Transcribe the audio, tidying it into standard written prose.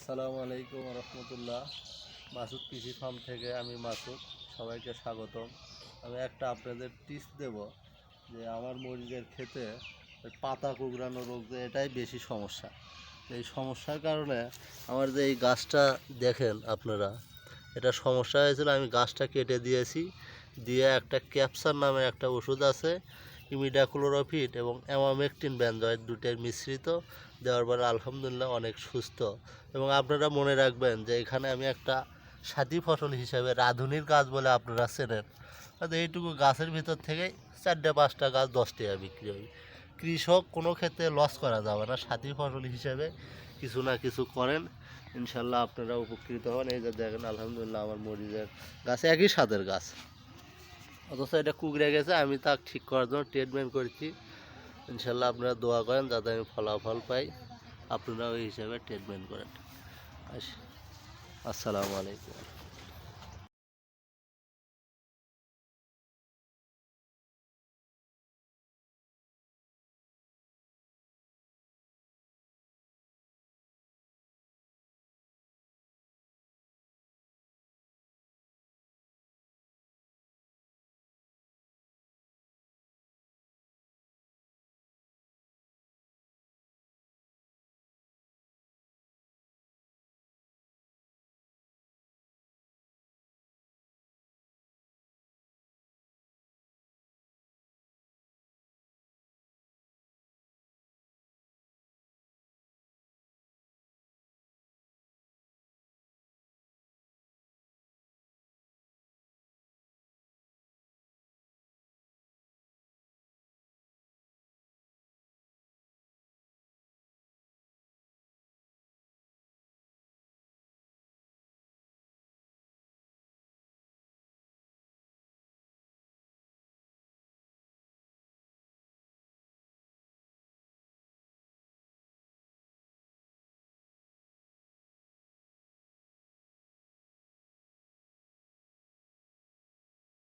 আসসালামু আলাইকুম রহমতুল্লাহ। মাসুদ কৃষি ফার্ম থেকে আমি মাসুদ, সবাইকে স্বাগতম। আমি একটা আপনাদের টিপস দেব যে আমার মরিচের ক্ষেতে পাতা কুঁকড়ানো রোগ, যে এটাই বেশি সমস্যা। এই সমস্যার কারণে আমার যে এই গাছটা দেখেন আপনারা, এটা সমস্যা হয়েছিল। আমি গাছটা কেটে দিয়েছি, দিয়ে একটা ক্যাপসার নামে একটা ওষুধ আছে, ইমিডাক্লোরোপিড এবং অ্যামামেকটিন বেনজয়েড দুটোর মিশ্রিত দেওয়ার পরে আলহামদুলিল্লাহ অনেক সুস্থ। এবং আপনারা মনে রাখবেন যে এখানে আমি একটা সাথী ফসল হিসেবে রাঁধুনির গাছ বলে আপনারা চেনেন, এইটুকু গাছের ভিতর থেকেই 4-5টা গাছ 10 টাকা বিক্রি হয়। কৃষক কোনো ক্ষেত্রে লস করা যাবে না, সাথী ফসল হিসেবে কিছু না কিছু করেন, ইনশাল্লাহ আপনারা উপকৃত হন। এই যে দেখেন আলহামদুলিল্লাহ আমার মরিচের গাছ একই স্বাদের গাছ, অথচ এটা কুকড়ে গেছে। আমি তা ঠিক করার জন্য ট্রিটমেন্ট করছি। ইনশাল্লাহ আপনারা দোয়া করেন যাতে আমি ফলাফল পাই, আপনারা ওই হিসাবে ট্রিটমেন্ট করেন। আসসালামু আলাইকুম।